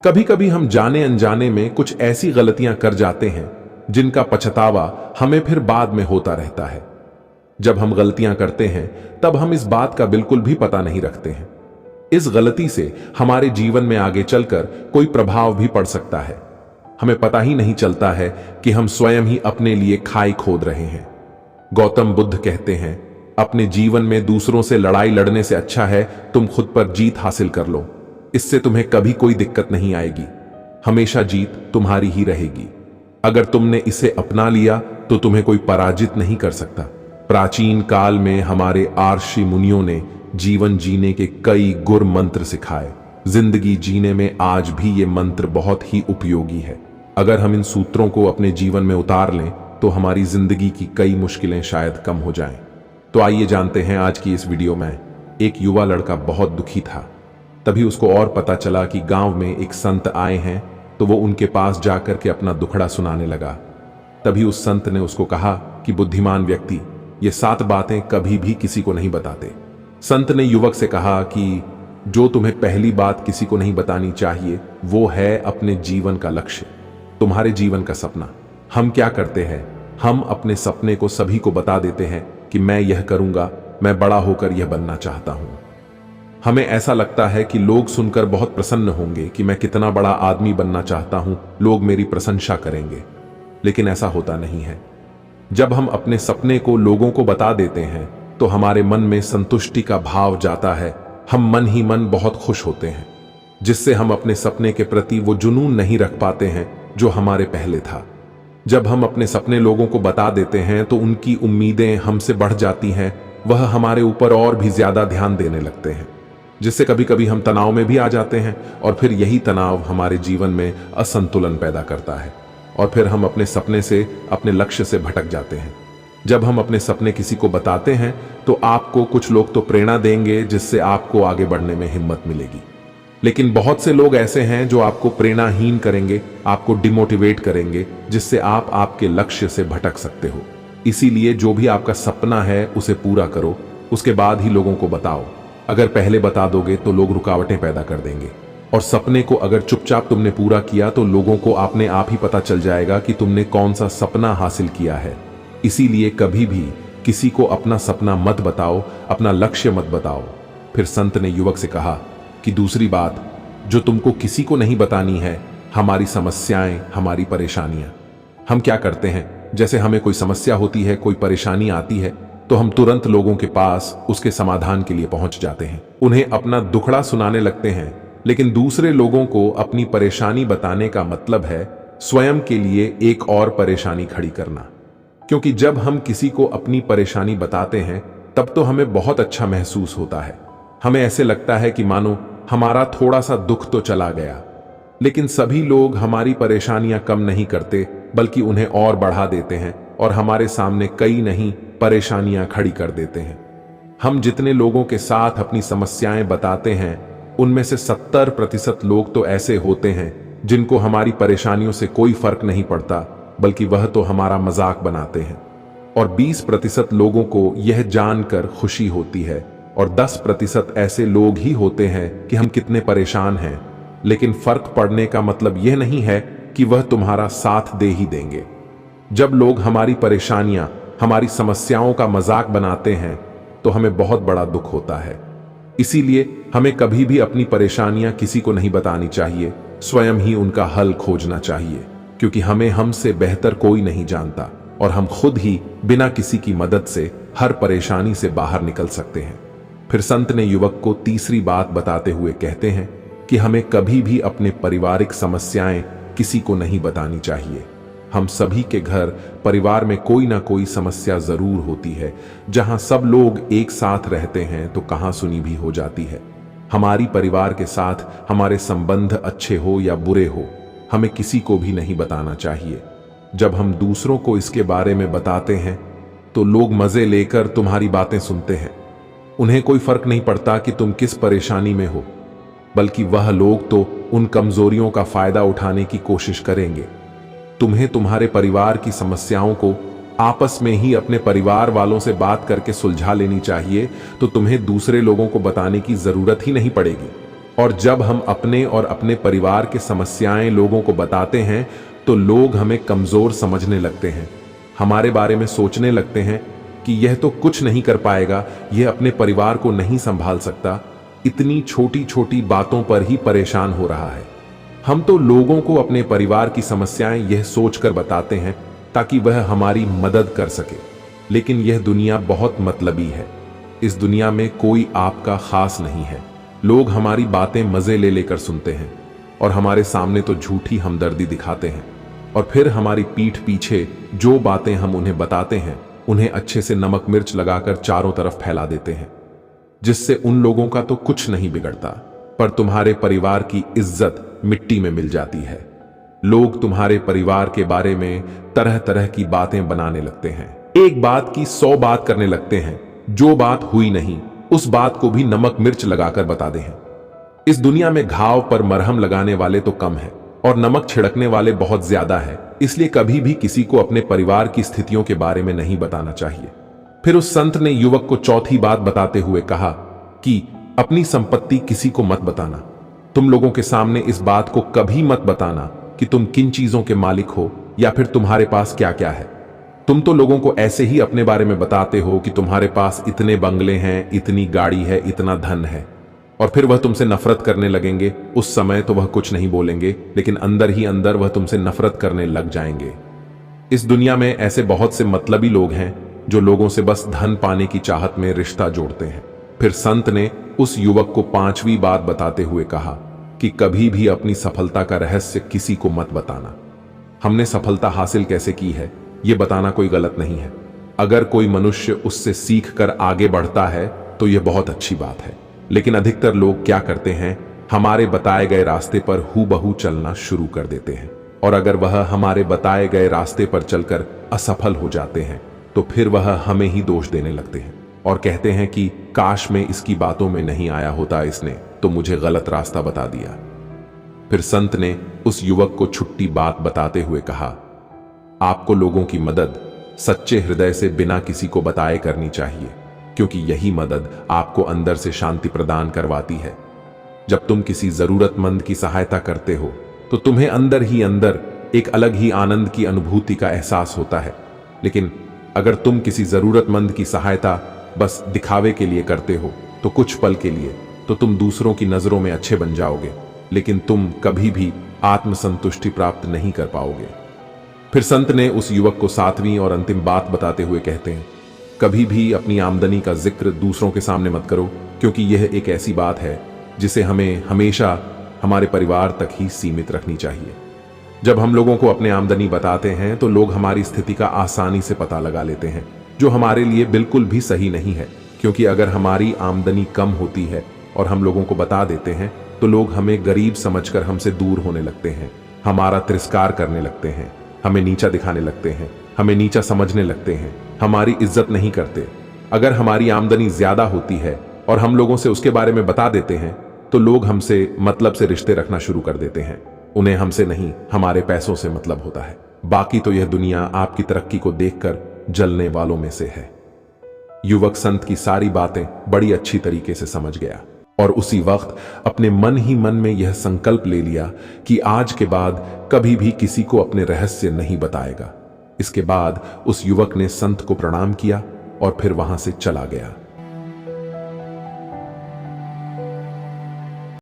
कभी कभी हम जाने अनजाने में कुछ ऐसी गलतियां कर जाते हैं जिनका पछतावा हमें फिर बाद में होता रहता है। जब हम गलतियां करते हैं तब हम इस बात का बिल्कुल भी पता नहीं रखते हैं। इस गलती से हमारे जीवन में आगे चलकर कोई प्रभाव भी पड़ सकता है। हमें पता ही नहीं चलता है कि हम स्वयं ही अपने लिए खाई खोद रहे हैं। गौतम बुद्ध कहते हैं, अपने जीवन में दूसरों से लड़ाई लड़ने से अच्छा है तुम खुद पर जीत हासिल कर लो। इससे तुम्हें कभी कोई दिक्कत नहीं आएगी, हमेशा जीत तुम्हारी ही रहेगी। अगर तुमने इसे अपना लिया तो तुम्हें कोई पराजित नहीं कर सकता। प्राचीन काल में हमारे आर्षि मुनियों ने जीवन जीने के कई गुर मंत्र सिखाए। जिंदगी जीने में आज भी ये मंत्र बहुत ही उपयोगी है। अगर हम इन सूत्रों को अपने जीवन में उतार लें तो हमारी जिंदगी की कई मुश्किलें शायद कम हो जाएं। तो आइए जानते हैं आज की इस वीडियो में। एक युवा लड़का बहुत दुखी था। तभी उसको और पता चला कि गांव में एक संत आए हैं, तो वो उनके पास जाकर के अपना दुखड़ा सुनाने लगा। तभी उस संत ने उसको कहा कि बुद्धिमान व्यक्ति ये 7 बातें कभी भी किसी को नहीं बताते। संत ने युवक से कहा कि जो तुम्हें पहली बात किसी को नहीं बतानी चाहिए वो है अपने जीवन का लक्ष्य, तुम्हारे जीवन का सपना। हम क्या करते हैं, हम अपने सपने को सभी को बता देते हैं कि मैं यह करूंगा, मैं बड़ा होकर यह बनना चाहता हूं। हमें ऐसा लगता है कि लोग सुनकर बहुत प्रसन्न होंगे कि मैं कितना बड़ा आदमी बनना चाहता हूं, लोग मेरी प्रशंसा करेंगे। लेकिन ऐसा होता नहीं है। जब हम अपने सपने को लोगों को बता देते हैं तो हमारे मन में संतुष्टि का भाव जाता है। हम मन ही मन बहुत खुश होते हैं, जिससे हम अपने सपने के प्रति वो जुनून नहीं रख पाते हैं जो हमारे पहले था। जब हम अपने सपने लोगों को बता देते हैं तो उनकी उम्मीदें हमसे बढ़ जाती हैं, वह हमारे ऊपर और भी ज्यादा ध्यान देने लगते हैं, जिससे कभी कभी हम तनाव में भी आ जाते हैं और फिर यही तनाव हमारे जीवन में असंतुलन पैदा करता है और फिर हम अपने सपने से, अपने लक्ष्य से भटक जाते हैं। जब हम अपने सपने किसी को बताते हैं तो आपको कुछ लोग तो प्रेरणा देंगे, जिससे आपको आगे बढ़ने में हिम्मत मिलेगी। लेकिन बहुत से लोग ऐसे हैं जो आपको प्रेरणाहीन करेंगे, आपको डिमोटिवेट करेंगे, जिससे आप आपके लक्ष्य से भटक सकते हो। इसीलिए जो भी आपका सपना है उसे पूरा करो, उसके बाद ही लोगों को बताओ। अगर पहले बता दोगे तो लोग रुकावटें पैदा कर देंगे, और सपने को अगर चुपचाप तुमने पूरा किया तो लोगों को अपने आप ही पता चल जाएगा कि तुमने कौन सा सपना हासिल किया है। इसीलिए कभी भी किसी को अपना सपना मत बताओ, अपना लक्ष्य मत बताओ। फिर संत ने युवक से कहा कि दूसरी बात जो तुमको किसी को नहीं बतानी है, हमारी समस्याएं, हमारी परेशानियां। हम क्या करते हैं, जैसे हमें कोई समस्या होती है, कोई परेशानी आती है, तो हम तुरंत लोगों के पास उसके समाधान के लिए पहुंच जाते हैं, उन्हें अपना दुखड़ा सुनाने लगते हैं। लेकिन दूसरे लोगों को अपनी परेशानी बताने का मतलब है स्वयं के लिए एक और परेशानी खड़ी करना। क्योंकि जब हम किसी को अपनी परेशानी बताते हैं तब तो हमें बहुत अच्छा महसूस होता है। हमें ऐसे लगता है कि मानो हमारा थोड़ा सा दुख तो चला गया। लेकिन सभी लोग हमारी परेशानियां कम नहीं करते, बल्कि उन्हें और बढ़ा देते हैं और हमारे सामने कई नहीं परेशानियां खड़ी कर देते हैं। हम जितने लोगों के साथ अपनी समस्याएं बताते हैं उनमें से 70% लोग तो ऐसे होते हैं जिनको हमारी परेशानियों से कोई फर्क नहीं पड़ता, बल्कि वह तो हमारा मजाक बनाते हैं। और 20% लोगों को यह जानकर खुशी होती है, और 10% ऐसे लोग ही होते हैं कि हम कितने परेशान हैं, लेकिन फर्क पड़ने का मतलब यह नहीं है कि वह तुम्हारा साथ दे ही देंगे। जब लोग हमारी परेशानियां, हमारी समस्याओं का मजाक बनाते हैं तो हमें बहुत बड़ा दुख होता है। इसीलिए हमें कभी भी अपनी परेशानियां किसी को नहीं बतानी चाहिए, स्वयं ही उनका हल खोजना चाहिए। क्योंकि हमें हमसे बेहतर कोई नहीं जानता और हम खुद ही बिना किसी की मदद से हर परेशानी से बाहर निकल सकते हैं। फिर संत ने युवक को तीसरी बात बताते हुए कहते हैं कि हमें कभी भी अपने पारिवारिक समस्याएं किसी को नहीं बतानी चाहिए। हम सभी के घर परिवार में कोई ना कोई समस्या जरूर होती है। जहां सब लोग एक साथ रहते हैं तो कहां सुनी भी हो जाती है। हमारी परिवार के साथ हमारे संबंध अच्छे हो या बुरे हो, हमें किसी को भी नहीं बताना चाहिए। जब हम दूसरों को इसके बारे में बताते हैं तो लोग मजे लेकर तुम्हारी बातें सुनते हैं। उन्हें कोई फर्क नहीं पड़ता कि तुम किस परेशानी में हो, बल्कि वह लोग तो उन कमजोरियों का फायदा उठाने की कोशिश करेंगे। तुम्हें तुम्हारे परिवार की समस्याओं को आपस में ही अपने परिवार वालों से बात करके सुलझा लेनी चाहिए, तो तुम्हें दूसरे लोगों को बताने की जरूरत ही नहीं पड़ेगी। और जब हम अपने और अपने परिवार की समस्याएं लोगों को बताते हैं तो लोग हमें कमजोर समझने लगते हैं, हमारे बारे में सोचने लगते हैं कि यह तो कुछ नहीं कर पाएगा, यह अपने परिवार को नहीं संभाल सकता, इतनी छोटी छोटी बातों पर ही परेशान हो रहा है। हम तो लोगों को अपने परिवार की समस्याएं यह सोचकर बताते हैं ताकि वह हमारी मदद कर सके, लेकिन यह दुनिया बहुत मतलबी है। इस दुनिया में कोई आपका खास नहीं है। लोग हमारी बातें मजे ले लेकर सुनते हैं और हमारे सामने तो झूठी हमदर्दी दिखाते हैं, और फिर हमारी पीठ पीछे जो बातें हम उन्हें बताते हैं उन्हें अच्छे से नमक मिर्च लगाकर चारों तरफ फैला देते हैं, जिससे उन लोगों का तो कुछ नहीं बिगड़ता, पर तुम्हारे परिवार की इज्जत मिट्टी में मिल जाती है। लोग तुम्हारे परिवार के बारे में तरह तरह की बातें बनाने लगते हैं, एक बात की 100 बात करने लगते हैं, जो बात हुई नहीं उस बात को भी नमक मिर्च लगाकर बता दे हैं। इस दुनिया में घाव पर मरहम लगाने वाले तो कम है और नमक छिड़कने वाले बहुत ज्यादा है, इसलिए कभी भी किसी को अपने परिवार की स्थितियों के बारे में नहीं बताना चाहिए। फिर उस संत ने युवक को चौथी बात बताते हुए कहा कि अपनी संपत्ति किसी को मत बताना। तुम लोगों के सामने इस बात को कभी मत बताना कि तुम किन चीजों के मालिक हो या फिर तुम्हारे पास क्या क्या है। तुम तो लोगों को ऐसे ही अपने बारे में बताते हो कि तुम्हारे पास इतने बंगले हैं, इतनी गाड़ी है, इतना धन है, और फिर वह तुमसे नफरत करने लगेंगे। उस समय तो वह कुछ नहीं बोलेंगे, लेकिन अंदर ही अंदर वह तुमसे नफरत करने लग जाएंगे। इस दुनिया में ऐसे बहुत से मतलबी लोग हैं जो लोगों से बस धन पाने की चाहत में रिश्ता जोड़ते हैं। फिर संत ने उस युवक को 5वीं बात बताते हुए कहा कि कभी भी अपनी सफलता का रहस्य किसी को मत बताना। हमने सफलता हासिल कैसे की है यह बताना कोई गलत नहीं है। अगर कोई मनुष्य उससे सीख कर आगे बढ़ता है तो यह बहुत अच्छी बात है, लेकिन अधिकतर लोग क्या करते हैं, हमारे बताए गए रास्ते पर हूबहू चलना शुरू कर देते हैं, और अगर वह हमारे बताए गए रास्ते पर चलकर असफल हो जाते हैं तो फिर वह हमें ही दोष देने लगते हैं और कहते हैं कि काश मैं इसकी बातों में नहीं आया होता, इसने तो मुझे गलत रास्ता बता दिया। फिर संत ने उस युवक को छुट्टी बात बताते हुए कहा, आपको लोगों की मदद सच्चे हृदय से बिना किसी को बताए करनी चाहिए, क्योंकि यही मदद आपको अंदर से शांति प्रदान करवाती है। जब तुम किसी जरूरतमंद की सहायता करते हो तो तुम्हें अंदर ही अंदर एक अलग ही आनंद की अनुभूति का एहसास होता है, लेकिन अगर तुम किसी जरूरतमंद की सहायता बस दिखावे के लिए करते हो तो कुछ पल के लिए तो तुम दूसरों की नजरों में अच्छे बन जाओगे, लेकिन तुम कभी भी आत्मसंतुष्टि प्राप्त नहीं कर पाओगे। फिर संत ने उस युवक को 7वीं और अंतिम बात बताते हुए कहते हैं, कभी भी अपनी आमदनी का जिक्र दूसरों के सामने मत करो, क्योंकि यह एक ऐसी बात है जिसे हमें हमेशा हमारे परिवार तक ही सीमित रखनी चाहिए। जब हम लोगों को अपने आमदनी बताते हैं तो लोग हमारी स्थिति का आसानी से पता लगा लेते हैं, जो हमारे लिए बिल्कुल भी सही नहीं है, क्योंकि अगर हमारी आमदनी कम होती है और हम लोगों को बता देते हैं तो लोग हमें गरीब समझकर हमसे दूर होने लगते हैं, हमारा तिरस्कार करने लगते हैं, हमें नीचा दिखाने लगते हैं, हमें नीचा समझने लगते हैं, हमारी इज्जत नहीं करते। अगर हमारी आमदनी ज्यादा होती है और हम लोगों से उसके बारे में बता देते हैं तो लोग हमसे मतलब से रिश्ते रखना शुरू कर देते हैं। उन्हें हमसे नहीं, हमारे पैसों से मतलब होता है। बाकी तो यह दुनिया आपकी तरक्की को देखकर जलने वालों में से है। युवक संत की सारी बातें बड़ी अच्छी तरीके से समझ गया और उसी वक्त अपने मन ही मन में यह संकल्प ले लिया कि आज के बाद कभी भी किसी को अपने रहस्य नहीं बताएगा। इसके बाद उस युवक ने संत को प्रणाम किया और फिर वहां से चला गया।